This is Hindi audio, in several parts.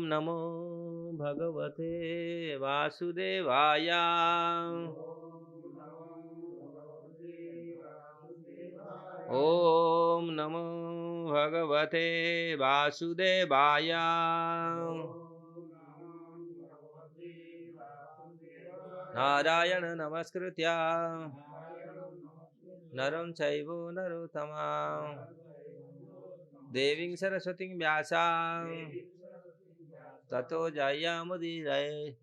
नमो भगवते वासुदेवाय। ॐ नमो भगवते वासुदेवाय। नारायण नमस्कृत्य नरं चैव नरोत्तमं देवीं सरस्वतीं व्यासं ततो जयमुदीरये।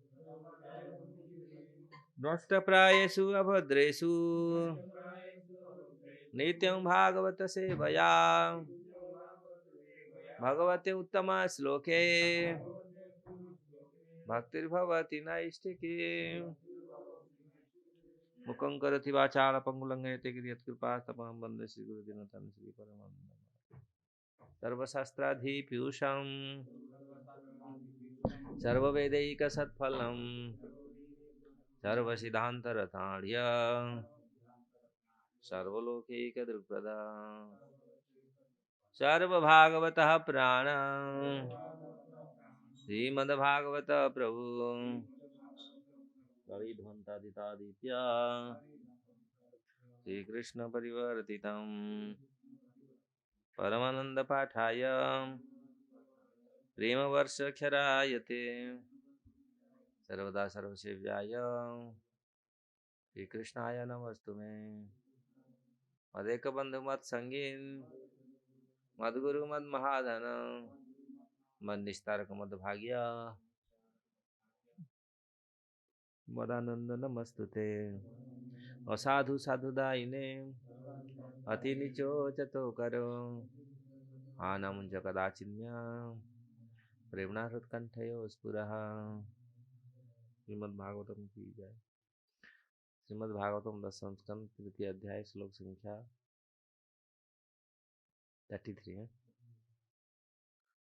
नष्टप्रायेषु अभद्रेषु नित्यं भागवत सेवया भगवते उत्तम श्लोके भक्तिर्भवति नैष्ठिकी। मुखं करोति वाचालं पंगुं लंघयते गिरियत्कृपातमहं वन्दे श्रीगुरुदिनतं श्रीपरमानन्दं। सर्वशास्त्राधिपीयूषं सर्ववेदैकसत्फलं सर्वसिद्धान्तरतार्य सर्वलोकैकदृक्पदं सर्वभागवतः प्राण श्रीमद्भागवत प्रभु कविध्वंतादितादित्य श्रीकृष्ण परिवर्तितं परमानंद पाठाय प्रेमवर्षक्षरायते सर्वदा सर्वसेव्याय श्रीकृष्णाय नमस्तुमे। मदेक बंधु मत संगीन मदगुरु मद महाधन मद निस्तारक मद भाग्य मदानंद नमस्तुते। असाधु साधु दायिने अति नीचो चतो करो आनमुंज कदाचिन्य प्रेमणा हृत्कंठयो स्फुरः। श्रीमद् भागवतम की जय। श्रीमद् भागवतम दशम स्कंद तृतीय अध्याय श्लोक संख्या 33 है।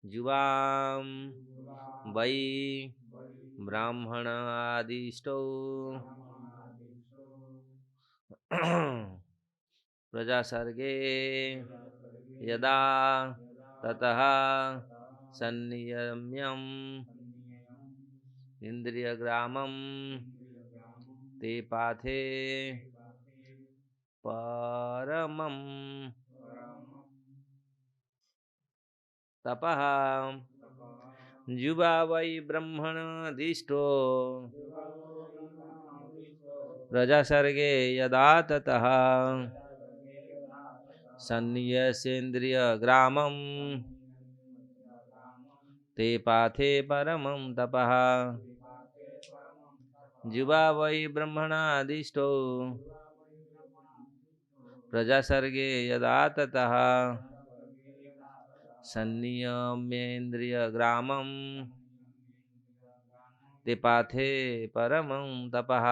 जुवाम वै ब्राह्मणादिष्टौ प्रजासर्गे यदा ततः संनियम्यम् इंद्रियग्रामं ते पाथे परमं तपः। युवा वै ब्रह्मणादिष्टो प्रजासर्गे यदा ततः संन्यस्येन्द्रियग्रामं ते पाथे परमं तपः। युवा वै ब्रह्मणादिष्टो प्रजासर्गे यदा ततः संनियम्येन्द्रियग्रामं ते पाथे परमं तपः।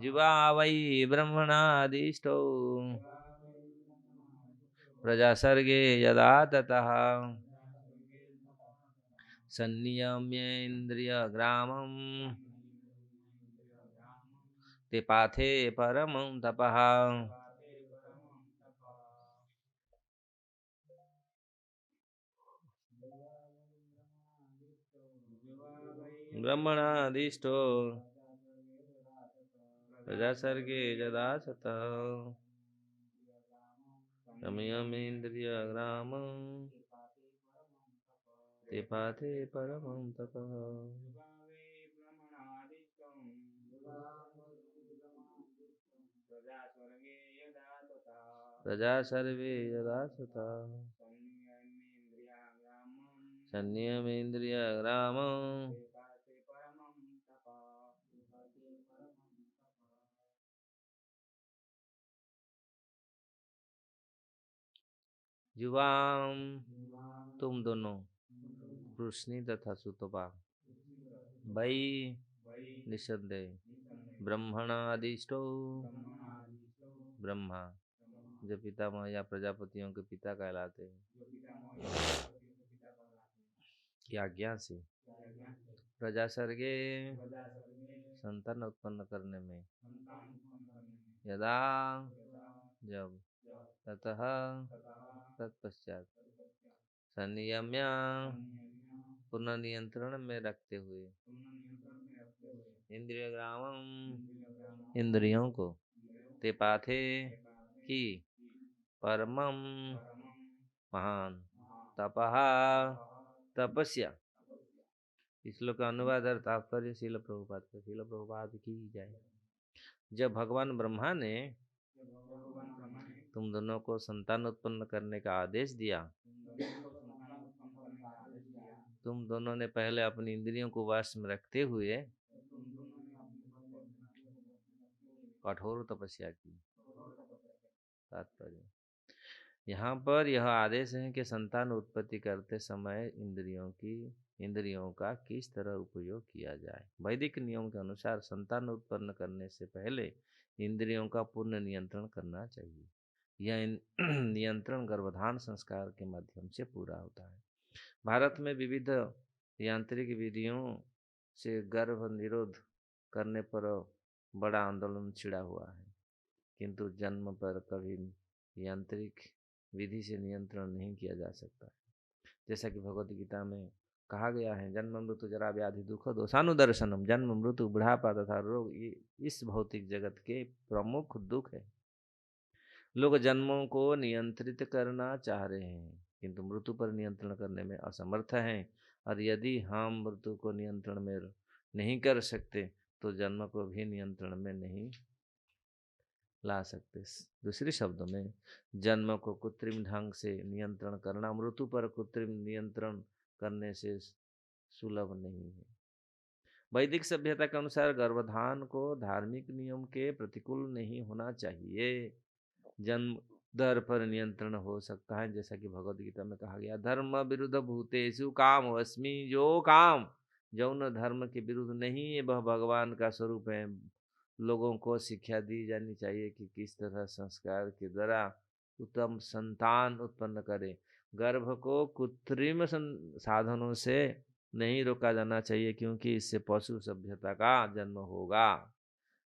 युवा वै ब्रह्मणादिष्टो प्रजासर्गे यदा ततः संनियम्येन्द्रियग्रामं ते पाथे परमं तपः। ब्रह्मणादिष्टो प्रजासर्गे यदा ततः संनियम्येन्द्रियग्रामं ते पाथे परमं तपः। प्रजा सर्वे यदा तथा संनियमेन्द्रियग्रामं युवाम तुम दोनों कृष्णी तथा सुतपा वै निसंदेह ब्रह्मणादिष्टो ब्रह्मा जो पितामह या प्रजापतियों के पिता कहलाते हैं की आज्ञा से प्रजा सर्गे संतान उत्पन्न करने में यदा जब ततः तत्पश्चात संयम्य पुनः नियंत्रण में रखते हुए इंद्रिय ग्रामम इंद्रियों को ते पाथे की परमम महान तपः तपस्या। इस श्लोक का अनुवाद और तात्पर्य श्रील प्रभुपाद की जाए। जब भगवान ब्रह्मा ने तुम दोनों को संतान उत्पन्न करने का आदेश दिया, तुम दोनों ने पहले अपनी इंद्रियों को वश में रखते हुए कठोर तपस्या की। तात्पर्य यहाँ पर यह आदेश है कि संतान उत्पत्ति करते समय इंद्रियों का किस तरह उपयोग किया जाए। वैदिक नियम के अनुसार संतान उत्पन्न करने से पहले इंद्रियों का पूर्ण नियंत्रण करना चाहिए। यह नियंत्रण गर्भधान संस्कार के माध्यम से पूरा होता है। भारत में विविध यांत्रिक विधियों से गर्भ निरोध करने पर बड़ा आंदोलन छिड़ा हुआ है, किंतु जन्म पर कभी यांत्रिक विधि से नियंत्रण नहीं किया जा सकता। जैसा कि भगवद गीता में कहा गया है, जन्म मृत्यु जरा व्याधि दुख दोषानुदर्शनम। जन्म मृत्यु बुढ़ापा तथा रोग इस भौतिक जगत के प्रमुख दुख है। लोग जन्मों को नियंत्रित करना चाह रहे हैं, किंतु मृत्यु पर नियंत्रण करने में असमर्थ हैं। और यदि हम मृत्यु को नियंत्रण में नहीं कर सकते तो जन्म को भी नियंत्रण में नहीं ला सकते। दूसरे शब्दों में, जन्म को कृत्रिम ढंग से नियंत्रण करना मृत्यु पर कृत्रिम नियंत्रण करने से सुलभ नहीं है। वैदिक सभ्यता के अनुसार गर्भधान को धार्मिक नियम के प्रतिकूल नहीं होना चाहिए। जन्म दर पर नियंत्रण हो सकता है, जैसा कि भगवद गीता में कहा गया, धर्म विरुद्ध भूतेषु काम वस्मि। जो काम जौन धर्म के विरुद्ध नहीं है वह भगवान का स्वरूप है। लोगों को शिक्षा दी जानी चाहिए कि किस तरह संस्कार के द्वारा उत्तम संतान उत्पन्न करे। गर्भ को कृत्रिम साधनों से नहीं रोका जाना चाहिए, क्योंकि इससे पशु सभ्यता का जन्म होगा।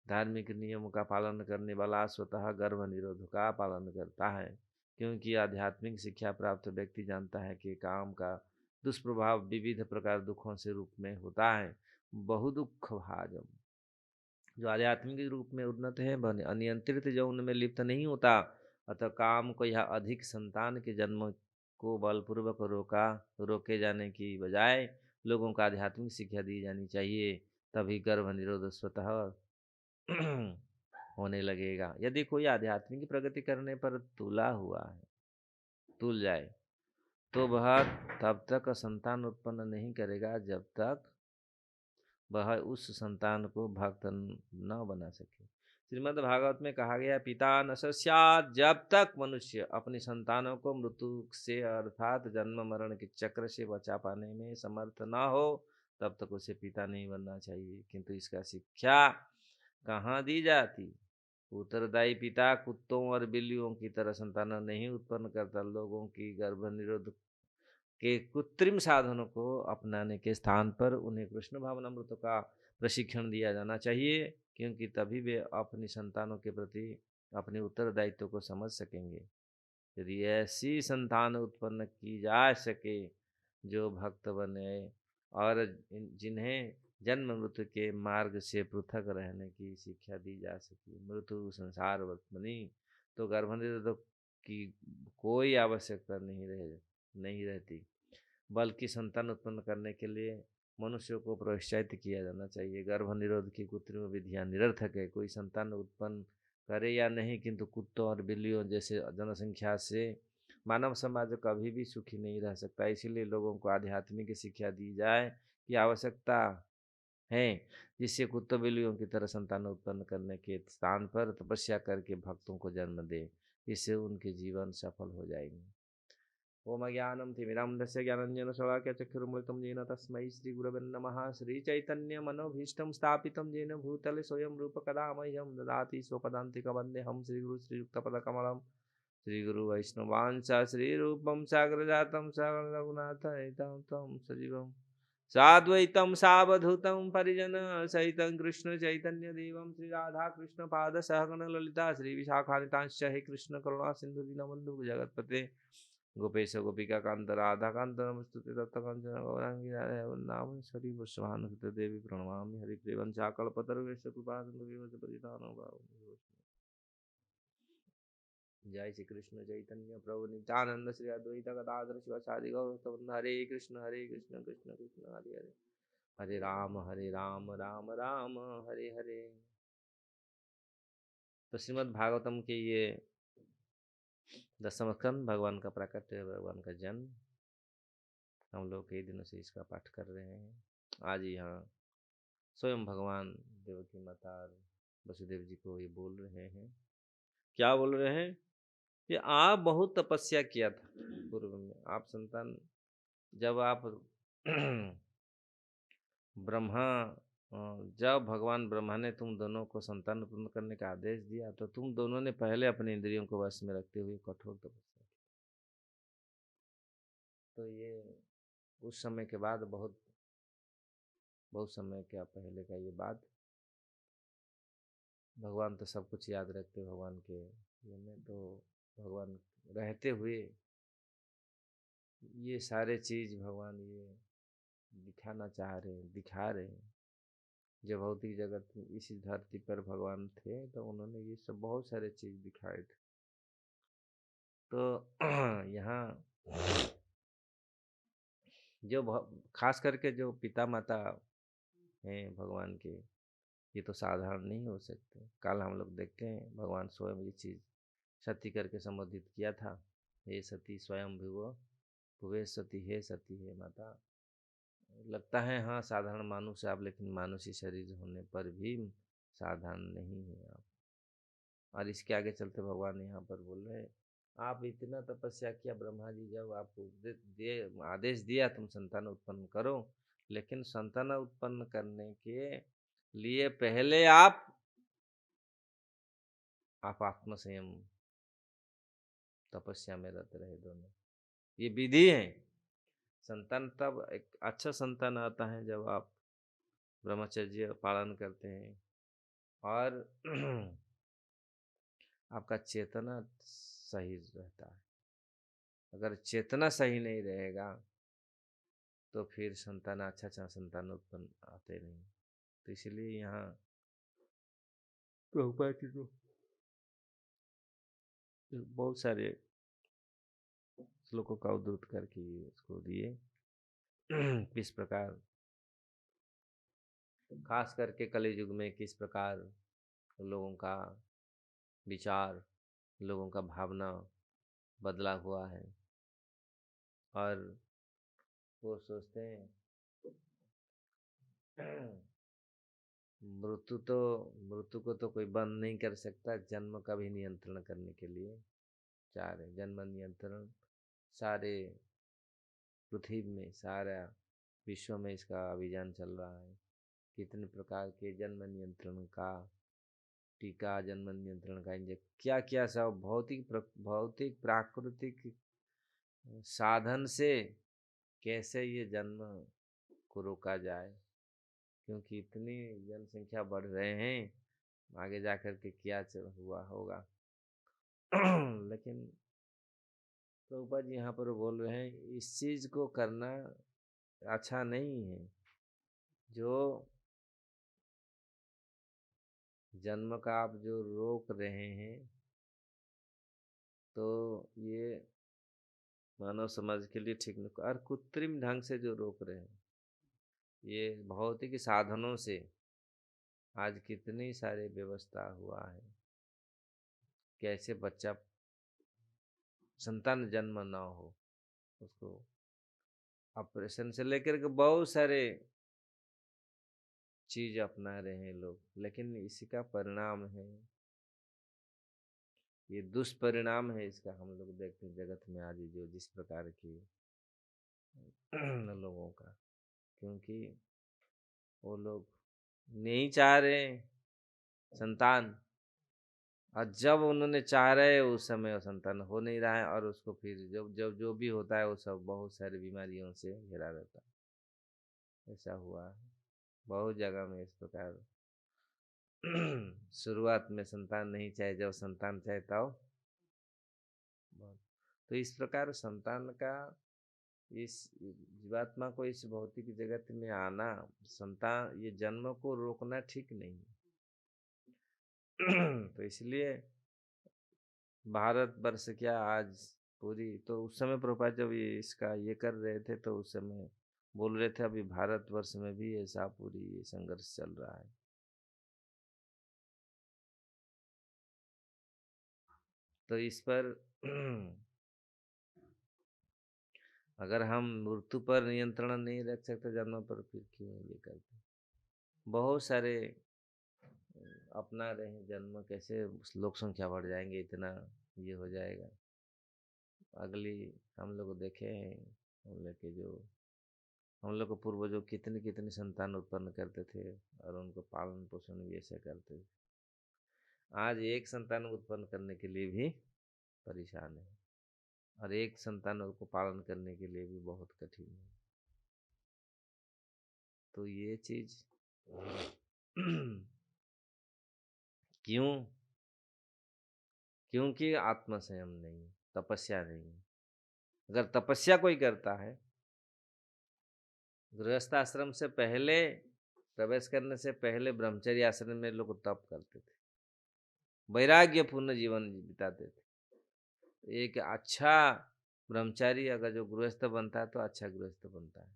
धार्मिक नियमों का पालन करने वाला स्वतः गर्भ निरोध का पालन करता है, क्योंकि आध्यात्मिक शिक्षा प्राप्त व्यक्ति जानता है कि काम का दुष्प्रभाव विविध प्रकार दुखों से रूप में होता है। बहुदुख भाजम। जो आध्यात्मिक रूप में उन्नत है वह अनियंत्रित यौन में लिप्त नहीं होता। अतः काम को या अधिक संतान के जन्म को बलपूर्वक रोके जाने की बजाय लोगों को आध्यात्मिक शिक्षा दी जानी चाहिए, तभी गर्भ निरोध स्वतः होने लगेगा। यदि कोई आध्यात्मिक प्रगति करने पर तुल जाए तो वह तब तक संतान उत्पन्न नहीं करेगा जब तक वह उस संतान को भक्त न बना सके। श्रीमद् भागवत में कहा गया, पिता न सस्यात्। जब तक मनुष्य अपनी संतानों को मृत्यु से अर्थात जन्म मरण के चक्र से बचा पाने में समर्थ न हो तब तक उसे पिता नहीं बनना चाहिए। किंतु इसका शिक्षा कहाँ दी जाती। उत्तरदायी पिता कुत्तों और बिल्लियों की तरह संतान नहीं उत्पन्न करता। लोगों की गर्भ निरोध के कृत्रिम साधनों को अपनाने के स्थान पर उन्हें कृष्ण भावनामृत का प्रशिक्षण दिया जाना चाहिए, क्योंकि तभी वे अपनी संतानों के प्रति अपने उत्तरदायित्व को समझ सकेंगे। यदि ऐसी संतान उत्पन्न की जा सके जो भक्त बने और जिन्हें जन्म मृत्यु के मार्ग से पृथक रहने की शिक्षा दी जा सके, मृत्यु संसार वर्तमनी, तो गर्भनिरोध की कोई आवश्यकता नहीं रहती। बल्कि संतान उत्पन्न करने के लिए मनुष्यों को प्रोत्साहित किया जाना चाहिए। गर्भ निरोध की कृत्रिम विधियां निरर्थक है। कोई संतान उत्पन्न करे या नहीं, किंतु कुत्तों और बिल्लियों जैसे जनसंख्या से मानव समाज कभी भी सुखी नहीं रह सकता। इसीलिए लोगों को आध्यात्मिक शिक्षा दी जाए की आवश्यकता है, जिससे कुत्तों बिल्लियों की तरह संतान उत्पन्न करने के स्थान पर तपस्या करके भक्तों को जन्म दे। इससे उनके जीवन सफल हो जाएंगे। ओम ज्ञानम तिमिरान्धस्य ज्ञानाञ्जनशलाकया चक्षुरुन्मिलितं येन तस्मै श्रीगुरवे नमः। श्रीचैतन्यमनोभीष्टं स्थापितं येन भूतले स्वयं रूप कदा मह्यं ददाति स्वपदान्तिकं वन्देऽहं श्रीगुरु श्रीयुक्तपदकमलं। श्रीगुरुवैष्णवांश श्रीरूपं साग्रजातं रघुनाथान्वितं तं सजीवं साद्वैतं सावधूतं परिजनसहितं कृष्ण चैतन्यदेवं श्रीराधाकृष्णपादसहगण ललिता श्रीविशाखान्वितांश्च हे कृष्ण करुणा सिन्धु दीनबन्धु जगत्पते गोपेश गोपिका कांत राधा कांत नमस्तुते तप्त कांचन गौरांगी राधे वृंदावन सरी वृषभानु सुते देवी प्रणमामि हरिप्रियवंशा कल्पतरुवेश कृपा सिंधु विवश परितानं भावं। जय श्री कृष्ण चैतन्य प्रभु नित्यानंद श्री अद्वैत गदाधर शिवाचार्य गौर हरे कृष्ण कृष्ण कृष्ण हरे हरे हरे राम राम राम हरे हरे। तो श्रीमद् भागवतम के ये 10वां स्कंद भगवान का प्राकट्य, भगवान का जन्म, हम लोग कई दिनों से इसका पाठ कर रहे हैं। आज यहाँ स्वयं भगवान देवकी माता और वसुदेव जी को ये बोल रहे हैं। क्या बोल रहे हैं कि आप बहुत तपस्या किया था पूर्व में, आप संतान, जब आप ब्रह्मा, जब भगवान ब्रह्मा ने तुम दोनों को संतान उत्पन्न करने का आदेश दिया तो तुम दोनों ने पहले अपने इंद्रियों को वश में रखते हुए कठोर तपस्या की। तो ये उस समय के बाद बहुत समय क्या पहले का ये बात, भगवान तो सब कुछ याद रखते भगवान के ये में, तो भगवान रहते हुए ये सारे चीज भगवान ये दिखाना चाह रहे हैं, दिखा रहे हैं। जब भौतिक जगत में इसी धरती पर भगवान थे तो उन्होंने ये सब बहुत सारे चीज दिखाए थे। तो यहाँ जो खास करके जो पिता माता हैं भगवान के, ये तो साधारण नहीं हो सकते। कल हम लोग देखते हैं भगवान स्वयं ये चीज सती करके संबोधित किया था, हे सती स्वयं भुवो भुवे सती, हे सती हे माता। लगता है हाँ साधारण मानुष आप, लेकिन मानुषी शरीर होने पर भी साधारण नहीं है आप। और इसके आगे चलते भगवान यहाँ पर बोल रहे हैं, आप इतना तपस्या किया, ब्रह्मा जी जब आपको आदेश दिया तुम संतान उत्पन्न करो, लेकिन संतान उत्पन्न करने के लिए पहले आप आत्म संयम तपस्या में रत रहे दोनों। ये विधि है। संतान तब एक अच्छा संतान आता है जब आप ब्रह्मचर्य पालन करते हैं और आपका चेतना सही रहता है। अगर चेतना सही नहीं रहेगा तो फिर संतान अच्छा संतान उत्पन्न आते नहीं। तो इसलिए यहाँ प्रभुपाद जी को बहुत सारे श्लोकों का उद्धृत करके उसको दिए किस प्रकार, खास करके कलयुग में किस प्रकार लोगों का विचार, लोगों का भावना बदला हुआ है। और वो सोचते हैं मृत्यु को तो कोई बंद नहीं कर सकता, जन्म का भी नियंत्रण करने के लिए चाह रहे। जन्म नियंत्रण सारे पृथ्वी में, सारा विश्व में इसका अभियान चल रहा है। कितने प्रकार के जन्म नियंत्रण का टीका, जन्म नियंत्रण का इंजेक्शन, क्या क्या सब भौतिक प्राकृतिक साधन से कैसे ये जन्म को रोका जाए, क्योंकि इतनी जनसंख्या बढ़ रहे हैं, आगे जाकर के क्या हुआ होगा। लेकिन प्रभुपाद जी यहाँ पर बोल रहे हैं इस चीज को करना अच्छा नहीं है। जो जन्म का आप जो रोक रहे हैं तो ये मानव समाज के लिए ठीक नहीं। और कृत्रिम ढंग से जो रोक रहे हैं, ये भौतिक साधनों से आज कितनी सारी व्यवस्था हुआ है, कैसे बच्चा संतान जन्म ना हो, उसको ऑपरेशन से लेकर के बहुत सारे चीज अपना रहे हैं लोग। लेकिन इसी का परिणाम है, ये दुष्परिणाम है इसका। हम लोग देखते हैं जगत में आज जो जिस प्रकार की लोगों का, क्योंकि वो लोग नहीं चाह रहे संतान, और जब उन्होंने चाह रहे उस समय वो संतान हो नहीं रहा है, और उसको फिर जब जब जो भी होता है वो सब बहुत सारी बीमारियों से घिरा रहता है। ऐसा हुआ है बहुत जगह में इस प्रकार। शुरुआत में संतान नहीं चाहे, जब संतान चाहे तब तो इस प्रकार संतान का इस जीवात्मा को इस भौतिक जगत में आना, संतान ये जन्म को रोकना ठीक नहीं। तो इसलिए भारत वर्ष क्या आज पूरी, तो उस समय प्रभुपाद जब ये इसका ये कर रहे थे तो उस समय बोल रहे थे अभी भारत वर्ष में भी ऐसा पूरी ये संघर्ष चल रहा है। तो इस पर अगर हम मृत्यु पर नियंत्रण नहीं रख सकते जन्म पर, फिर क्यों ये करते। बहुत सारे अपना रहे हैं जन्म, कैसे लोक संख्या बढ़ जाएंगे, इतना ये हो जाएगा। अगली हम लोग देखे हैं, हम लोग के जो हम लोग के पूर्वजों कितनी कितनी संतान उत्पन्न करते थे और उनको पालन पोषण भी ऐसे करते थे। आज एक संतान उत्पन्न करने के लिए भी परेशान है, और एक संतान को पालन करने के लिए भी बहुत कठिन है। तो ये चीज क्यों? क्योंकि आत्म संयम नहीं, तपस्या नहीं। अगर तपस्या कोई करता है, गृहस्थ आश्रम से पहले प्रवेश करने से पहले ब्रह्मचर्य आश्रम में लोग तप करते थे, वैराग्यपूर्ण जीवन बिताते थे। एक अच्छा ब्रह्मचारी अगर जो गृहस्थ बनता है तो अच्छा गृहस्थ बनता है।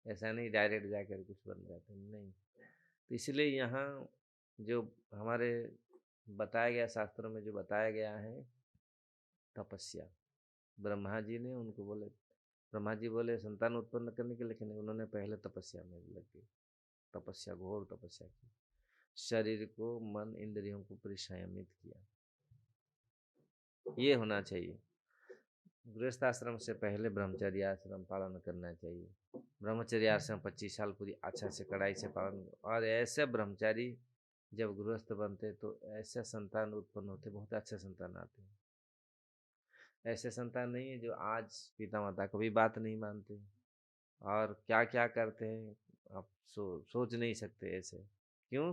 ऐसा नहीं डायरेक्ट जाकर कुछ बन जाते नहीं। तो इसलिए यहाँ जो हमारे बताया गया, शास्त्रों में जो बताया गया है तपस्या, ब्रह्मा जी ने उनको बोले, ब्रह्मा जी बोले संतान उत्पन्न करने के, लेकिन उन्होंने पहले तपस्या में लग गए, तपस्या, घोर तपस्या की, शरीर को, मन, इंद्रियों को पूरी संयमित किया। ये होना चाहिए। गृहस्थ आश्रम से पहले ब्रह्मचर्य आश्रम पालन करना चाहिए। ब्रह्मचर्य आश्रम 25 साल पूरी अच्छा से कड़ाई से पालन, और ऐसे ब्रह्मचारी जब गृहस्थ बनते तो ऐसे संतान उत्पन्न होते, बहुत अच्छे संतान आते हैं। ऐसे संतान नहीं है जो आज पिता माता को भी बात नहीं मानते और क्या क्या करते हैं, आप सोच नहीं सकते ऐसे। क्यों?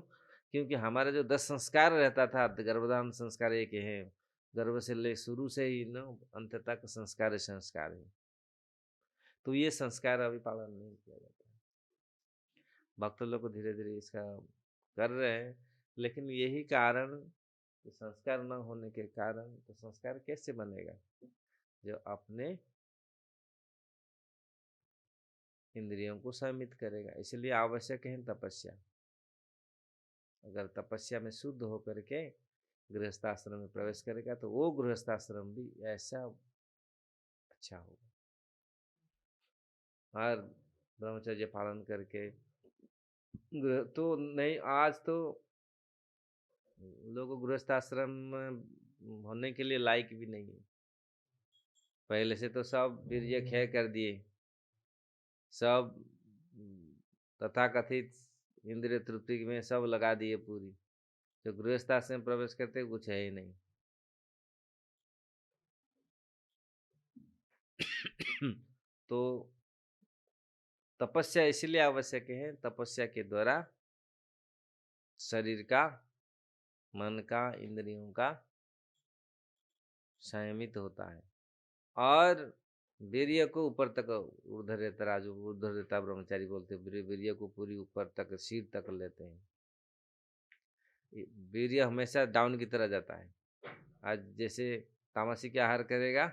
क्योंकि हमारा जो 10 संस्कार रहता था, गर्भधारण संस्कार एक है, गर्भ से ले शुरू से ही न अंत तक संस्कार संस्कार है। तो ये संस्कार अभी पालन नहीं किया जाता है। भक्त लोग को धीरे धीरे इसका कर रहे हैं, लेकिन यही कारण, संस्कार न होने के कारण, तो संस्कार कैसे बनेगा? जो अपने इंद्रियों को संयमित करेगा। इसलिए आवश्यक है तपस्या। अगर तपस्या में शुद्ध होकर के गृहस्थाश्रम में प्रवेश करेगा तो वो गृहस्थाश्रम भी ऐसा अच्छा होगा। हर ब्रह्मचर्य पालन करके तो नहीं, आज तो लोग गृहस्थाश्रम में होने के लिए लायक भी नहीं है। पहले से तो सब वीर्य क्षय कर दिए, सब तथाकथित इंद्रिय तृप्ति में सब लगा दिए पूरी। जो गृहस्थाश्रम में प्रवेश करते कुछ है ही नहीं। तो तपस्या इसलिए आवश्यक है, तपस्या के द्वारा शरीर का, मन का, इंद्रियों का संयमित होता है, और वीर्य को ऊपर तक, ऊर्ध्वरेता राजू, ऊर्ध्वरेता ब्रह्मचारी बोलते हैं, वीर्य को पूरी ऊपर तक, सिर तक लेते हैं। वीर्य हमेशा डाउन की तरह जाता है। आज जैसे तामसिक आहार करेगा,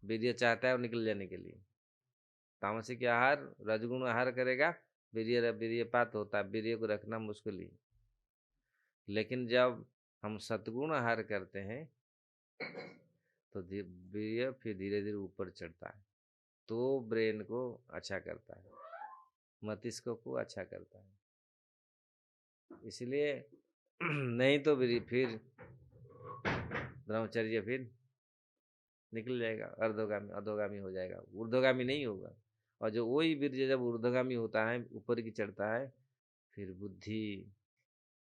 वीर्य चाहता है वो निकल जाने के लिए। तामसिक आहार, रजगुण आहार करेगा, वीर्यपात होता है, वीर्य को रखना मुश्किल ही। लेकिन जब हम सतगुण आहार करते हैं तो वीर्य फिर धीरे धीरे ऊपर चढ़ता है, तो ब्रेन को अच्छा करता है, मस्तिष्क को अच्छा करता है। इसलिए नहीं तो फिर ब्रह्मचर्य फिर निकल जाएगा, अर्धोगामी अधोगामी हो जाएगा, ऊर्ध्वगामी नहीं होगा। और जो वही वीर्य जब ऊर्ध्वगामी होता है, ऊपर की चढ़ता है, फिर बुद्धि,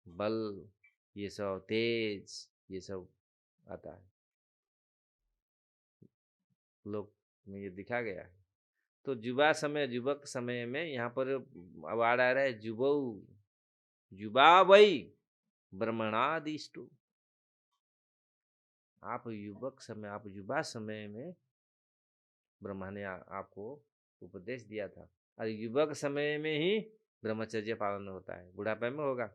बल, ये सब तेज, ये सब आता है। लोक में ये दिखा गया है। तो युवक समय में यहाँ पर अवार्ड आ रहा है, जुबऊ, जुबा वही ब्रह्मणादिष्टु। आप युवा समय में ब्रह्मा ने आपको उपदेश दिया था, और युवक समय में ही ब्रह्मचर्य पालन होता है, बुढ़ापे में होगा?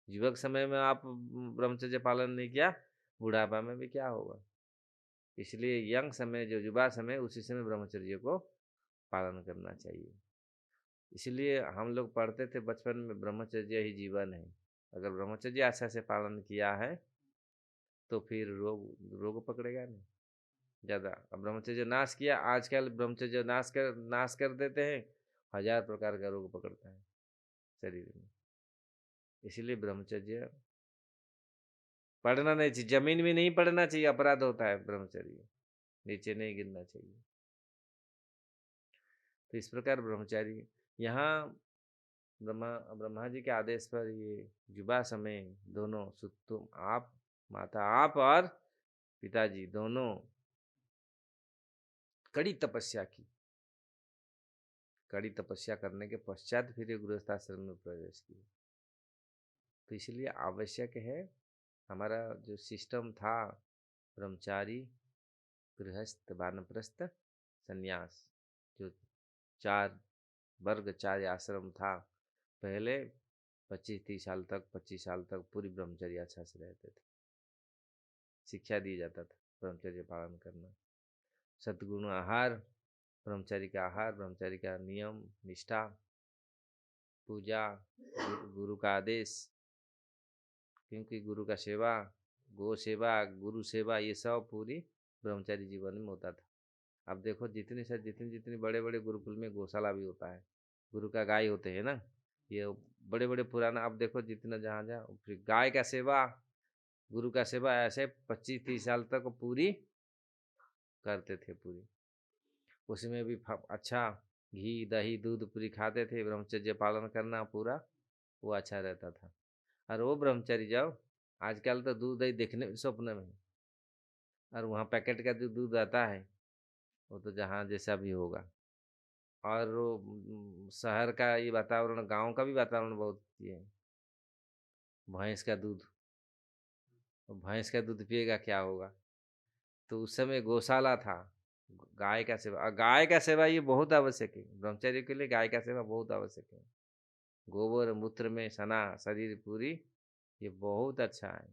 युवक समय में आप ब्रह्मचर्य पालन नहीं किया, बुढ़ापा में भी क्या होगा? इसलिए यंग समय, जो युवा समय, उसी समय ब्रह्मचर्य को पालन करना चाहिए। इसलिए हम लोग पढ़ते थे बचपन में, ब्रह्मचर्य ही जीवन है। अगर ब्रह्मचर्य अच्छा से पालन किया है तो फिर रोग पकड़ेगा नहीं ज़्यादा। अब ब्रह्मचर्य नाश किया, आजकल ब्रह्मचर्य नाश कर देते हैं, 1000 प्रकार का रोग पकड़ता है शरीर में। इसीलिए ब्रह्मचर्य पढ़ना नहीं चाहिए, जमीन में नहीं पढ़ना चाहिए, अपराध होता है ब्रह्मचर्य, नीचे नहीं गिरना चाहिए। तो इस प्रकार ब्रह्मचारी, यहाँ ब्रह्मा जी के आदेश पर ये युवा समय दोनों, तुम आप माता, आप और पिताजी दोनों कड़ी तपस्या की। कड़ी तपस्या करने के पश्चात फिर ये गृहस्थाश्रम में प्रवेश किए। तो इसलिए आवश्यक है, हमारा जो सिस्टम था, ब्रह्मचारी, गृहस्थ, वानप्रस्थ, संन्यास, जो 4 वर्ग, 4 आश्रम था पहले, 25 साल तक पूरी ब्रह्मचर्य अच्छा से रहते थे। शिक्षा दिया जाता था ब्रह्मचर्य पालन करना, सद्गुण आहार, ब्रह्मचारी का आहार, ब्रह्मचारी का नियम निष्ठा, पूजा, गुरु का आदेश, क्योंकि गुरु का सेवा, गो सेवा, गुरु सेवा, ये सब पूरी ब्रह्मचारी जीवन में होता था। अब देखो जितनी बड़े बड़े गुरुकुल में गौशाला भी होता है, गुरु का गाय होते हैं ना, ये बड़े बड़े पुराना। अब देखो जितना जहाँ जहाँ फिर गाय का सेवा, गुरु का सेवा, ऐसे 25-30 साल तक पूरी करते थे पूरी। उसमें भी अच्छा घी दही दूध पूरी खाते थे, ब्रह्मचर्य पालन करना पूरा, वो अच्छा रहता था। और वो ब्रह्मचारी जाओ, आजकल तो दूध दही देखने में स्वप्न में, और वहाँ पैकेट का जो दूध आता है वो तो जहाँ जैसा भी होगा। और वो शहर का ये वातावरण, गांव का भी वातावरण बहुत ये है। भैंस का दूध, भैंस का दूध पिएगा क्या होगा? तो उस समय गौशाला था, गाय का सेवा, और गाय का सेवा ये बहुत आवश्यक है ब्रह्मचर्य के लिए। गाय का सेवा बहुत आवश्यक है। गोबर मूत्र में सना शरीर पूरी, ये बहुत अच्छा है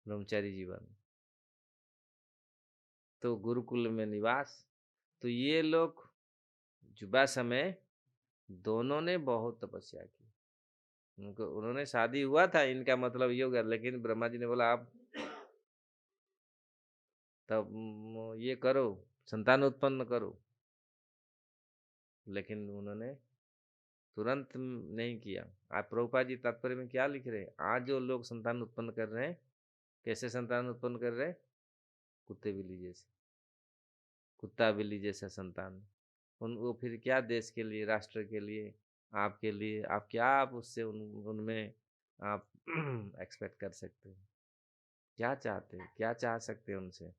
ब्रह्मचारी जीवन। तो गुरुकुल में निवास, तो ये लोग युवा समय दोनों ने बहुत तपस्या की। उन्होंने शादी हुआ था, इनका मतलब ये हो गया, लेकिन ब्रह्मा जी ने बोला आप तब ये करो, संतान उत्पन्न करो। लेकिन उन्होंने तुरंत नहीं किया। आप प्रभुपाद जी तात्पर्य में क्या लिख रहे हैं? आज जो लोग संतान उत्पन्न कर रहे हैं, कैसे संतान उत्पन्न कर रहे हैं? कुत्ते बिल्ली जैसे, कुत्ता बिल्ली जैसा संतान। वो फिर क्या देश के लिए, राष्ट्र के लिए, आपके लिए, आप क्या, आप उससे उनमें आप एक्सपेक्ट कर सकते हैं? क्या चाहते हैं, क्या चाह सकते हैं उनसे?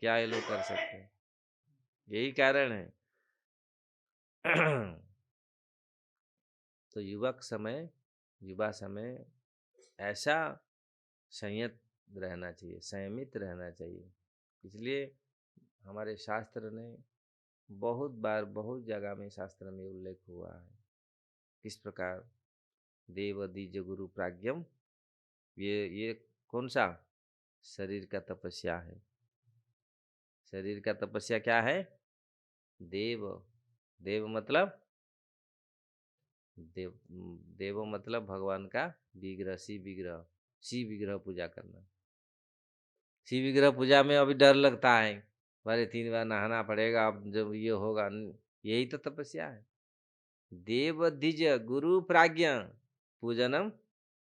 क्या ये लोग कर सकते हैं? यही कारण है। तो युवा समय ऐसा संयत रहना चाहिए, संयमित रहना चाहिए। इसलिए हमारे शास्त्र ने बहुत बार, बहुत जगह में शास्त्र में उल्लेख हुआ है किस प्रकार देव द्विज गुरु प्राज्ञम, ये कौन सा? शरीर का तपस्या है। शरीर का तपस्या क्या है? देव, देव मतलब देव, देव मतलब भगवान का विग्रह, शिव विग्रह पूजा करना। शिव विग्रह पूजा में अभी डर लगता है, अरे 3 बार नहाना पड़ेगा, अब जब ये होगा, यही तो तपस्या है। देव द्विज गुरु प्राज्ञ पूजनम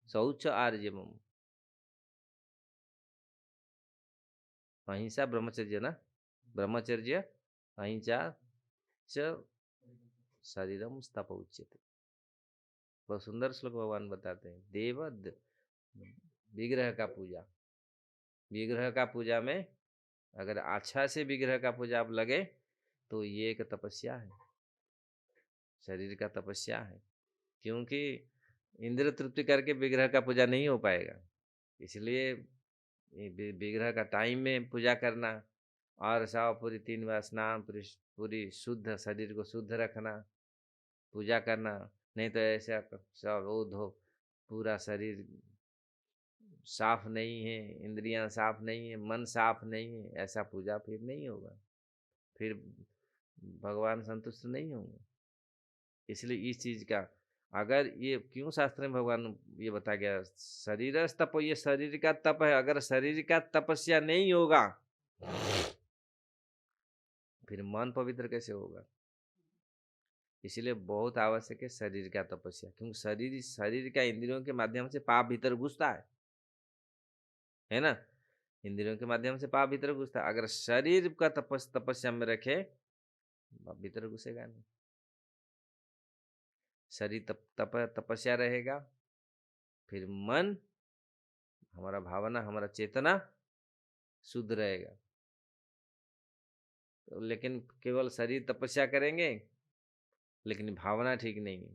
शौच आर्जवम। अहिंसा ब्रह्मचर्य ना, ब्रह्मचर्य अहिंसा च शरीरम तप उच्यते। बहुत सुंदर श्लोक भगवान बताते हैं। विग्रह का पूजा, विग्रह का पूजा में अगर अच्छा से विग्रह का पूजा आप लगे तो ये एक तपस्या है, शरीर का तपस्या है। क्योंकि इंद्र तृप्ति करके विग्रह का पूजा नहीं हो पाएगा। इसलिए विग्रह का टाइम में पूजा करना, और सब पूरी 3 बार स्नान, पूरी पूरी शुद्ध शरीर को शुद्ध रखना, पूजा करना। नहीं तो ऐसा सब वो धो, पूरा शरीर साफ नहीं है, इंद्रियां साफ नहीं है, मन साफ नहीं है, ऐसा पूजा फिर नहीं होगा, फिर भगवान संतुष्ट नहीं होंगे। इसलिए इस चीज का, अगर ये क्यों शास्त्र में भगवान ये बता गया शरीर तप, ये शरीर का तप है, अगर शरीर का तपस्या नहीं होगा फिर मन पवित्र कैसे होगा। इसलिए बहुत आवश्यक है शरीर का तपस्या, क्योंकि शरीर शरीर का इंद्रियों के माध्यम से पाप भीतर घुसता है ना। इंद्रियों के माध्यम से पाप भीतर घुसता है, अगर शरीर का तपस्या में रखे पाप भीतर घुसेगा नहीं। शरीर तपस्या रहेगा, फिर मन, हमारा भावना, हमारा चेतना शुद्ध रहेगा। तो लेकिन केवल शरीर तपस्या करेंगे लेकिन भावना ठीक नहीं है,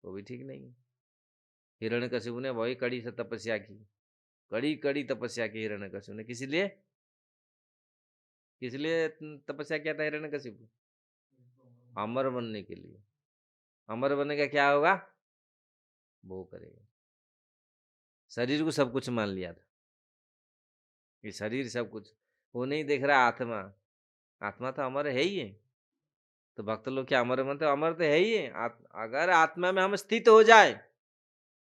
वो भी ठीक नहीं है। हिरण्यकशिपु ने वही कड़ी से तपस्या की, कड़ी कड़ी तपस्या की हिरण्यकशिपु ने। किस लिए तपस्या किया था हिरण्यकशिपु? अमर बनने के लिए। अमर बनने का क्या होगा? वो करेगा। शरीर को सब कुछ मान लिया था, ये शरीर सब कुछ, वो नहीं देख रहा आत्मा। आत्मा तो अमर है ही है। तो भक्त लोग क्या अमर बनते? अमर तो है ही है। अगर आत्मा में हम स्थित हो जाए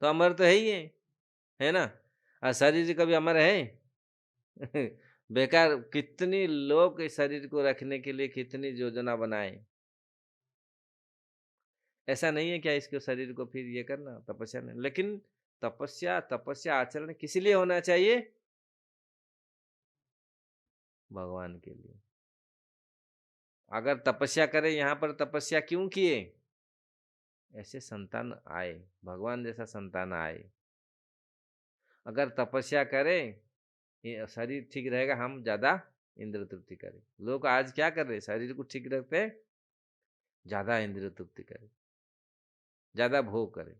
तो अमर तो है ही है ना। और शरीर कभी अमर है? बेकार। कितनी लोग इस शरीर को रखने के लिए कितनी योजना बनाए। ऐसा नहीं है क्या इसको शरीर को फिर ये करना तपस्या नहीं, लेकिन तपस्या तपस्या आचरण किस लिए होना चाहिए? भगवान के लिए। अगर तपस्या करें, यहाँ पर तपस्या क्यों किए? ऐसे संतान आए, भगवान जैसा संतान आए। अगर तपस्या करें, ये शरीर ठीक रहेगा, हम ज्यादा इंद्र तृप्ति करें। लोग आज क्या कर रहे हैं, शरीर को ठीक रखते हैं, ज्यादा इंद्र तृप्ति करें, ज्यादा भोग करें,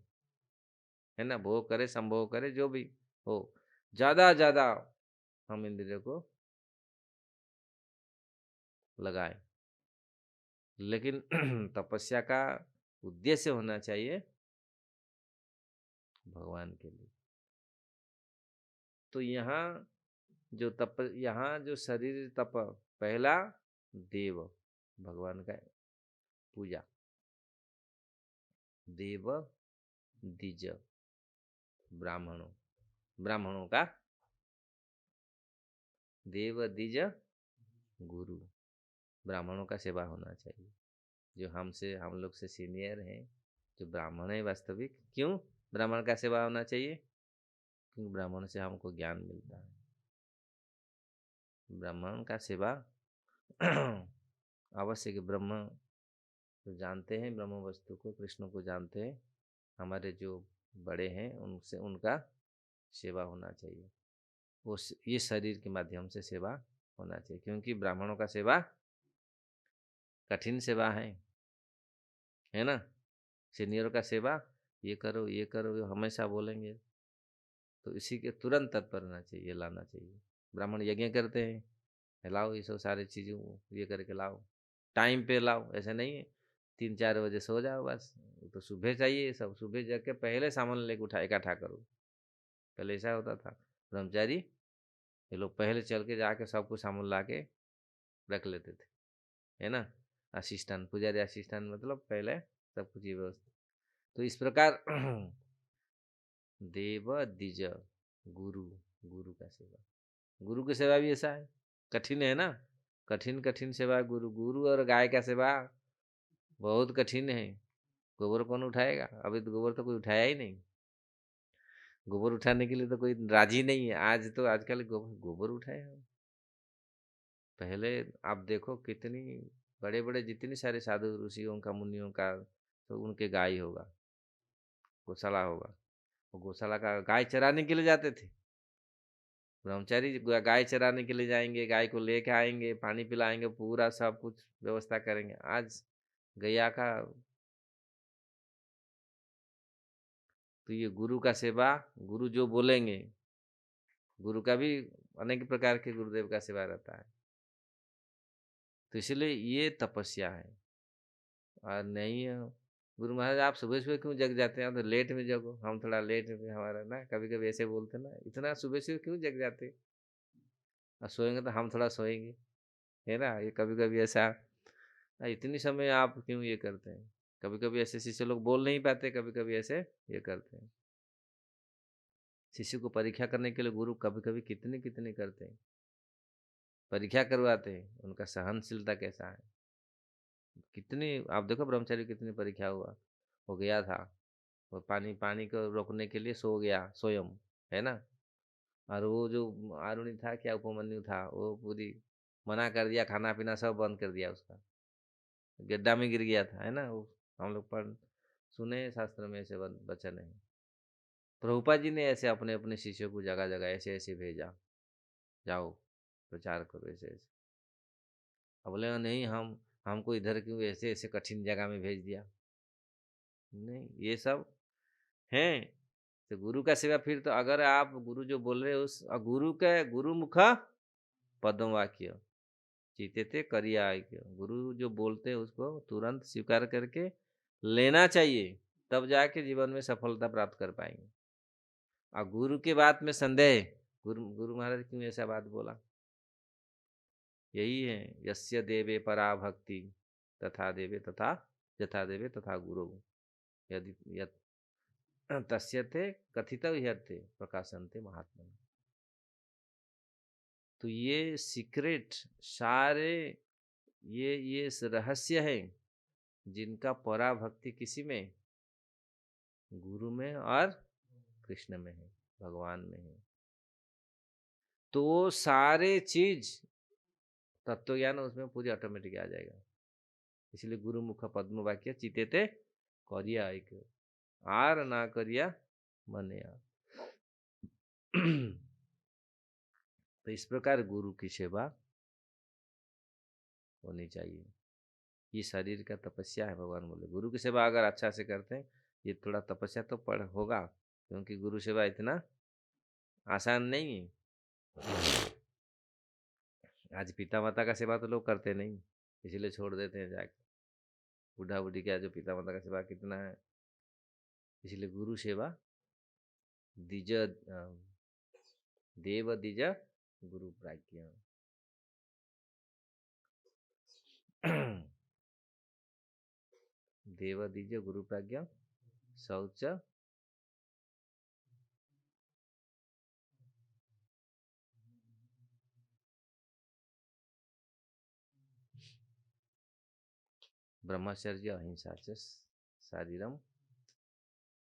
है ना। भोग करे, संभोग करे, जो भी हो, ज्यादा ज्यादा हम इंद्रियों को लगाएं। लेकिन तपस्या का उद्देश्य होना चाहिए भगवान के लिए। तो यहाँ जो शरीर तप, पहला देव, भगवान का पूजा, देव द्विज, ब्राह्मणों, ब्राह्मणों का, देव द्विज गुरु, ब्राह्मणों का सेवा होना चाहिए। जो हमसे, हम लोग से सीनियर हैं, जो ब्राह्मण है वास्तविक, क्यों ब्राह्मण का सेवा होना चाहिए? क्योंकि ब्राह्मण से हमको ज्ञान मिलता है। ब्राह्मण का सेवा आवश्यक। ब्रह्म तो जानते हैं, ब्रह्म वस्तु को, कृष्ण को जानते हैं। हमारे जो बड़े हैं उनसे, उनका सेवा होना चाहिए। वो ये शरीर के माध्यम से सेवा होना चाहिए, क्योंकि ब्राह्मणों का सेवा कठिन सेवा है ना। सीनियर का सेवा, ये करो ये करो, ये हमेशा बोलेंगे, तो इसी के तुरंत तत्पर रहना चाहिए, लाना चाहिए। ब्राह्मण यज्ञ करते हैं, लाओ ये सब सारी चीज़ों ये करके लाओ, टाइम पे लाओ, ऐसा नहीं है 3-4 बजे सो जाओ बस। तो सुबह चाहिए, सब सुबह जग के पहले सामान लेके उठा इकट्ठा करो। पहले ऐसा होता था, ब्रह्मचारी ये लोग पहले चल के जाके सब कुछ सामान ला के रख लेते थे, है ना। असिस्टेंट, पुजारी असिस्टेंट, मतलब पहले सब कुछ ये व्यवस्था। तो इस प्रकार देव द्विज गुरु, गुरु का सेवा, गुरु की सेवा भी ऐसा है, कठिन है ना। कठिन कठिन सेवा, गुरु, गुरु और गाय का सेवा बहुत कठिन है। गोबर कौन उठाएगा? अभी तो गोबर तो कोई उठाया ही नहीं। गोबर उठाने के लिए तो कोई राजी नहीं है। आज तो आजकल गोबर गोबर उठाए हम। पहले आप देखो कितनी बड़े बड़े, जितनी सारे साधु ऋषियों का, मुनियों का, तो उनके गाय होगा, गौशाला होगा। वो गौशाला का गाय चराने के लिए जाते थे। ब्रह्मचारी गाय चराने के लिए जाएंगे, गाय को लेके आएंगे, पानी पिलाएंगे, पूरा सब कुछ व्यवस्था करेंगे। आज गैया का तो ये गुरु का सेवा, गुरु जो बोलेंगे, गुरु का भी अनेक प्रकार के गुरुदेव का सेवा रहता है। तो इसलिए ये तपस्या है। और नहीं गुरु महाराज आप सुबह सुबह क्यों जग जाते हैं, तो लेट में जगो, हम थोड़ा लेट में हमारा ना, कभी कभी ऐसे बोलते ना, इतना सुबह सुबह क्यों जग जाते, और सोएंगे तो हम थोड़ा सोएंगे, है ना, ये कभी कभी ऐसा, इतनी समय आप क्यों ये करते हैं। कभी कभी ऐसे शिष्य लोग बोल नहीं पाते, कभी कभी ऐसे ये करते हैं। शिष्य को परीक्षा करने के लिए गुरु कभी कभी कितने कितने करते हैं, परीक्षा करवाते हैं उनका सहनशीलता कैसा है। कितनी आप देखो ब्रह्मचारी कितनी परीक्षा हुआ, हो गया था, वो पानी पानी को रोकने के लिए सो गया स्वयं, है ना। और वो जो आरुणि था, क्या उपमन्यु था, वो पूरी मना कर दिया, खाना पीना सब बंद कर दिया उसका, गड्ढा में गिर गया था, है ना। वो हम लोग पढ़ सुने शास्त्र में ऐसे वचन है। प्रभुपा जी ने ऐसे अपने अपने शिष्यों को जगह जगह ऐसे ऐसे भेजा, जाओ प्रचार करो ऐसे ऐसे। अब बोले नहीं, हमको इधर क्यों ऐसे ऐसे कठिन जगह में भेज दिया। नहीं, ये सब है। तो गुरु का सेवा, फिर तो अगर आप गुरु जो बोल रहे हो उस गुरु के गुरु मुख पद्म वाक्य चीते थे करिया आज्ञा, गुरु जो बोलते हैं उसको तुरंत स्वीकार करके लेना चाहिए, तब जाके जीवन में सफलता प्राप्त कर पाएंगे। और गुरु के बात में संदेह, गुरु गुरु महाराज क्यों ऐसा बात बोला, यही है, यस्य देवे परा भक्ति तथा देवे तथा यथा देवे तथा गुरु, यदि तस्य थे कथित ह्यर्थे प्रकाशनते महात्मा। तो ये सीक्रेट सारे, ये रहस्य है जिनका पराभक्ति किसी में, गुरु में और कृष्ण में है, भगवान में है। तो सारे चीज तत्व ज्ञान उसमें पूरी ऑटोमेटिक आ जाएगा। इसलिए गुरु मुख पद्म वाक्य चिते ते करिया एक आर ना करिया मने आ। तो इस प्रकार गुरु की सेवा होनी चाहिए। ये शरीर का तपस्या है। भगवान बोले गुरु की सेवा अगर अच्छा से करते हैं, ये थोड़ा तपस्या तो पड़ होगा, क्योंकि गुरु सेवा इतना आसान नहीं है। आज पिता माता का सेवा तो लोग करते नहीं, इसीलिए छोड़ देते हैं जाके। बूढ़ा बूढ़ी का जो पिता माता का सेवा कितना है, इसलिए गुरु सेवा द्विज देव द्विज गुरु प्राज्ञ। देव द्विज गुरु प्राज्ञ शौच ब्रह्मचर्य अहिंसा च शारीरम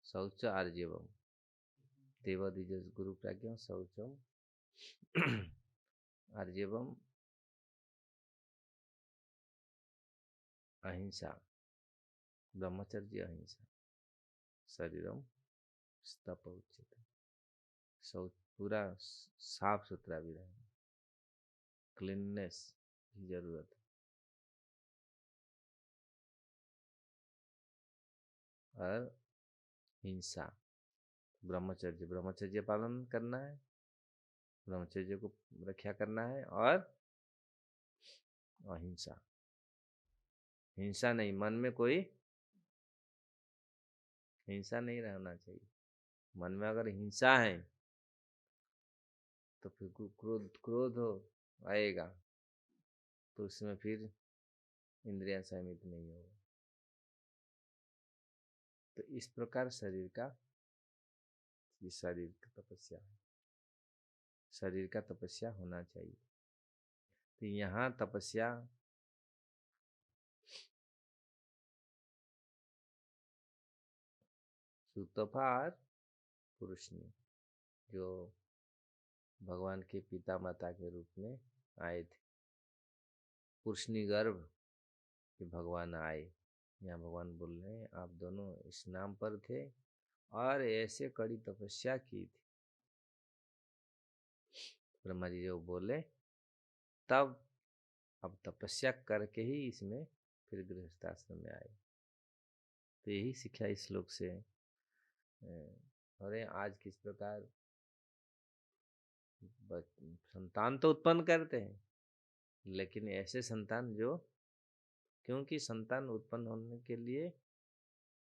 शौच आर्जवम। देव द्विज गुरु प्राज्ञ शौचम आर्जवम अहिंसा, ब्रह्मचर्य अहिंसा शरीरम स्तप उच्यते। शौच पूरा साफ सुथरा भी रहे, क्लीननेस की जरूरत है। और हिंसा, ब्रह्मचर्य, ब्रह्मचर्य पालन करना है, ब्रह्मचर्य को रक्षा करना है। और अहिंसा, हिंसा नहीं, मन में कोई हिंसा नहीं रहना चाहिए। मन में अगर हिंसा है तो फिर क्रोध क्रोध हो आएगा, तो उसमें फिर इंद्रियां संयमित नहीं होगा। तो इस प्रकार शरीर का, ये शरीर की तपस्या है, शरीर का तपस्या होना चाहिए। तो यहाँ तपस्या सुतपा और पुरुषनी, जो भगवान के पिता माता के रूप में आए थे, पुरुषनी गर्भ के भगवान आए। यहाँ भगवान बोल रहे हैं आप दोनों इस नाम पर थे और ऐसे कड़ी तपस्या की थी। ब्रह्मा जी जो बोले तब, अब तपस्या करके ही इसमें फिर गृहस्थाश्रम में आए। तो यही शिक्षा इस श्लोक से अरे आज किस प्रकार संतान तो उत्पन्न करते हैं, लेकिन ऐसे संतान जो, क्योंकि संतान उत्पन्न होने के लिए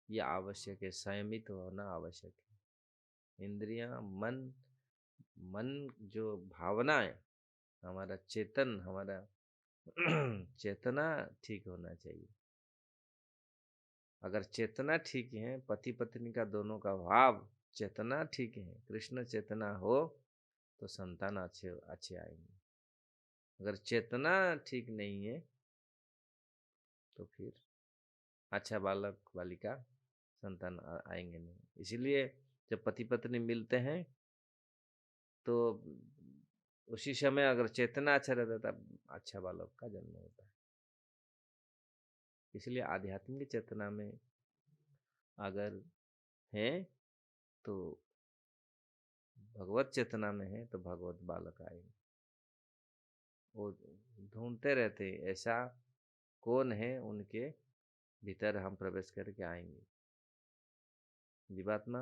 ये आवश्यक है, संयमित होना आवश्यक है। इंद्रियां, मन, मन जो भावना है, हमारा चेतन, हमारा चेतना ठीक होना चाहिए। अगर चेतना ठीक है, पति पत्नी का दोनों का भाव चेतना ठीक है, कृष्ण चेतना हो, तो संतान अच्छे अच्छे आएंगे। अगर चेतना ठीक नहीं है तो फिर अच्छा बालक बालिका संतान आएंगे नहीं। इसीलिए जब पति पत्नी मिलते हैं तो उसी समय अगर चेतना अच्छा रहता है तब अच्छा बालक का जन्म होता है। इसलिए आध्यात्मिक चेतना में अगर है तो, भगवत चेतना में है तो भगवत बालक आएंगे। वो ढूंढते रहते हैं ऐसा कौन है, उनके भीतर हम प्रवेश करके आएंगे। जीवात्मा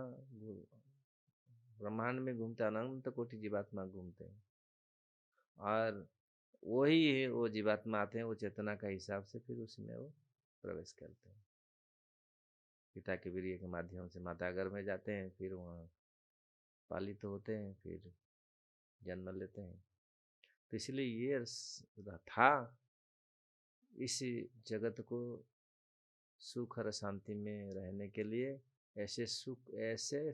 ब्रह्मांड में घूमते, अनंत कोटि जीवात्मा घूमते हैं, और वही है, वो जीवात्मा आते हैं वो चेतना का हिसाब से, फिर उसमें वो प्रवेश करते हैं। पिता के वीर्य के माध्यम से माता गर्भ में जाते हैं, फिर वहाँ पालित होते हैं, फिर जन्म लेते हैं। तो इसलिए ये था, इस जगत को सुख और शांति में रहने के लिए ऐसे सुख, ऐसे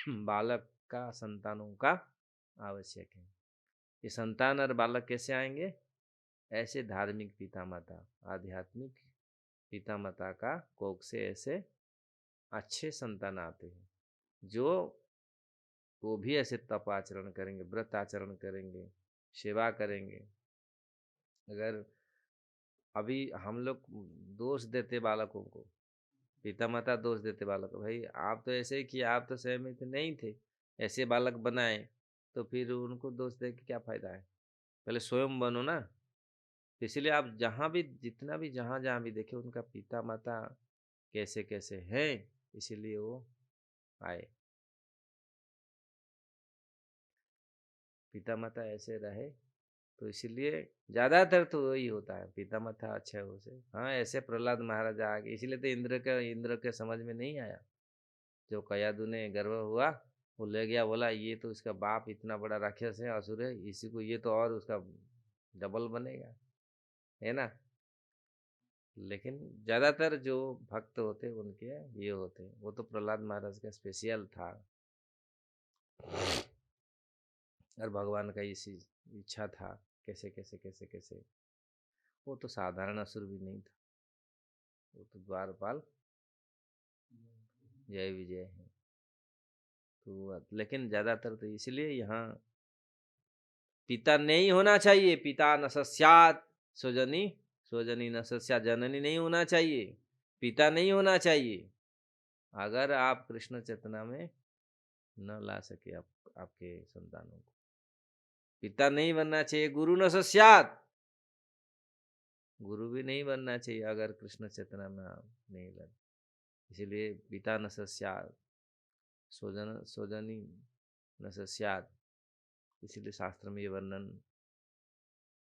बालक का, संतानों का आवश्यक है। ये संतान और बालक कैसे आएंगे? ऐसे धार्मिक पिता माता, आध्यात्मिक पिता माता का कोख से ऐसे अच्छे संतान आते हैं, जो वो भी ऐसे तप आचरण करेंगे, व्रत आचरण करेंगे, सेवा करेंगे। अगर अभी हम लोग दोष देते बालकों को, पिता माता दोष देते बालक, भाई आप तो ऐसे ही किए, आप तो सहमत नहीं थे, ऐसे बालक बनाए, तो फिर उनको दोष दे के क्या फायदा है? पहले स्वयं बनो ना। इसलिए आप जहाँ भी, जितना भी, जहाँ जहाँ भी देखे उनका पिता माता कैसे कैसे हैं, इसीलिए वो आए। पिता माता ऐसे रहे तो इसीलिए ज्यादातर तो वही होता है, पिता माता अच्छे हो से। हाँ, ऐसे प्रहलाद महाराजा आ गए, इसीलिए तो इंद्र के समझ में नहीं आया। जो कयादु ने गर्व हुआ, वो ले गया, बोला ये तो इसका बाप इतना बड़ा राक्षस है, असुर है, इसी को ये तो और उसका डबल बनेगा, है ना। लेकिन ज्यादातर जो भक्त होते उनके ये होते, वो तो प्रहलाद महाराज का स्पेशल था, और भगवान का इसी इच्छा था। कैसे कैसे कैसे कैसे, वो तो साधारण असुर भी नहीं था, वो तो द्वारपाल जय विजय है। तो लेकिन ज्यादातर तो इसलिए यहाँ पिता नहीं होना चाहिए, पिता न सस्यात् स्वजनी, स्वजनी न सस्यात्, जननी नहीं होना चाहिए, पिता नहीं होना चाहिए। अगर आप कृष्ण चेतना में न ला सके आपके संतानों को, पिता नहीं बनना चाहिए। गुरु न सस्यात्, गुरु भी नहीं बनना चाहिए अगर कृष्ण चेतना में आप नहीं लगे। इसीलिए पिता न सस्यात्, स्वजनी न सस्यात्, इसीलिए शास्त्र में ये वर्णन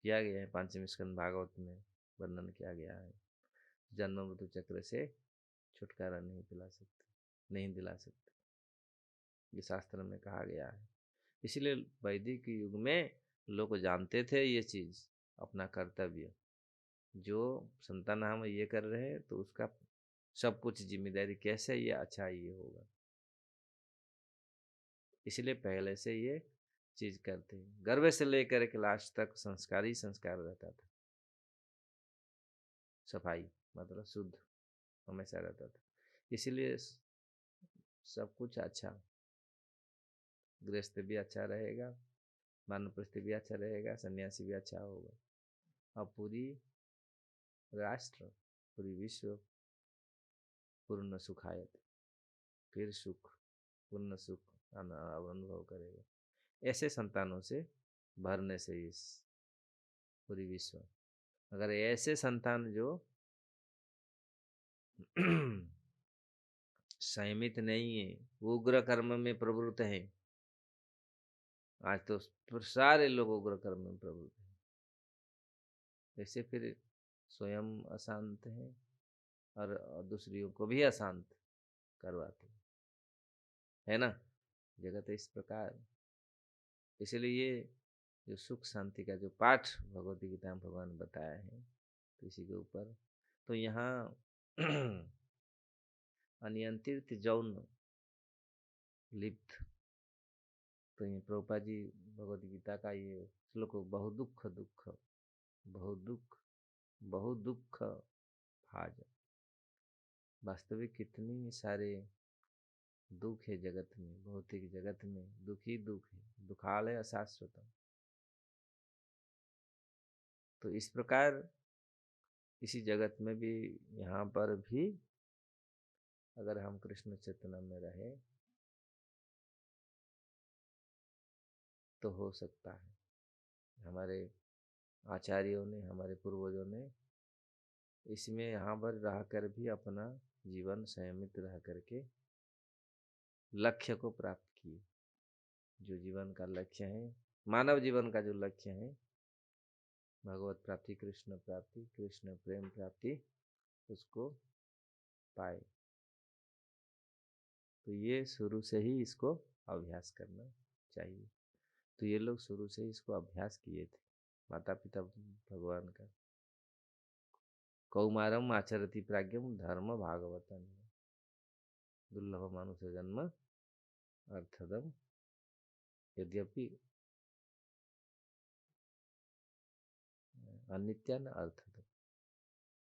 किया गया है, पांचम स्कंद भागवत में वर्णन किया गया है। जन्म मृत्यु चक्र से छुटकारा नहीं दिला सकते, नहीं दिला सकते, ये शास्त्र में कहा गया है। इसलिए वैदिक युग में लोग जानते थे ये चीज, अपना कर्तव्य, जो संतान हम ये कर रहे हैं तो उसका सब कुछ जिम्मेदारी कैसे ये अच्छा ये होगा, इसलिए पहले से ये चीज करते हैं। गर्भ से लेकर के लास्ट तक संस्कार ही संस्कार रहता था। सफाई मतलब शुद्ध हमेशा रहता था, इसीलिए सब कुछ अच्छा, गृहस्थ भी अच्छा रहेगा, वानप्रस्थ भी अच्छा रहेगा, सन्यासी भी अच्छा होगा, और पूरी राष्ट्र, पूरी विश्व पूर्ण सुखायत, फिर सुख, पूर्ण सुख अनुभव करेगा। ऐसे संतानों से भरने से इस पूरी विश्व, अगर ऐसे संतान जो संयमित नहीं है, उग्र कर्म में प्रवृत्त है। आज तो सारे लोग उग्र कर्म में प्रवृत्त हैं। ऐसे फिर स्वयं अशांत हैं और दूसरियों को भी अशांत करवाते हैं, है ना। जगत इस प्रकार, इसलिए जो सुख शांति का जो पाठ भगवती गीता में भगवान बताया है, तो इसी के ऊपर तो यहाँ अनियंत्रित यौन लिप्त, तो ये प्रभुपाद जी भगवत गीता का ये श्लोक बहु दुख दुख बहु दुख बहु दुख भाज। वास्तविक कितनी सारे दुख है जगत में, भौतिक जगत में दुख ही दुख है, दुखालय अशाश्वतम। तो इस प्रकार इसी जगत में भी, यहाँ पर भी अगर हम कृष्ण चेतना में रहे तो हो सकता है। हमारे आचार्यों ने, हमारे पूर्वजों ने इसमें यहाँ पर रह कर भी अपना जीवन संयमित रह करके लक्ष्य को प्राप्त किए। जो जीवन का लक्ष्य है, मानव जीवन का जो लक्ष्य है, भगवत प्राप्ति, कृष्ण प्राप्ति, कृष्ण प्रेम प्राप्ति, उसको पाए। तो ये शुरू से ही इसको अभ्यास करना चाहिए। तो ये लोग शुरू से ही इसको अभ्यास किए थे, माता पिता भगवान का। कौमारम आचरति प्राज्ञम धर्म भागवतम दुर्लभ मानुष जन्म अर्थदम यद्यपि अनित्य न अर्थदम,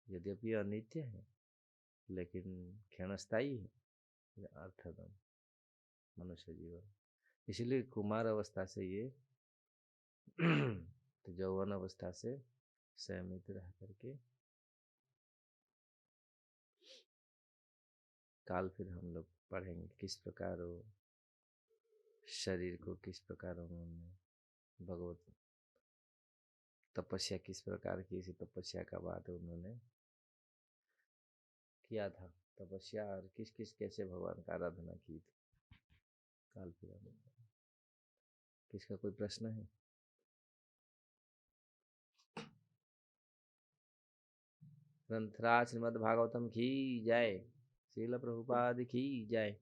यद्यपि अनित्य है लेकिन क्षणस्थायी है अर्थदम मनुष्य जीवन। इसलिए कुमार अवस्था से ये तो यौवन अवस्था से संयमित रह करके काल फिर हम लोग पढ़ेंगे किस प्रकार वो शरीर को, किस प्रकार उन्होंने भगवत तपस्या किस प्रकार की, इसी तपस्या का बाद उन्होंने किया था तपस्या, और किस किस कैसे भगवान का आराधना की थी। काल फिर हम किसका कोई प्रश्न है? ग्रंथराज श्रीमद् भागवतम की जय, श्रील प्रभुपाद की जय।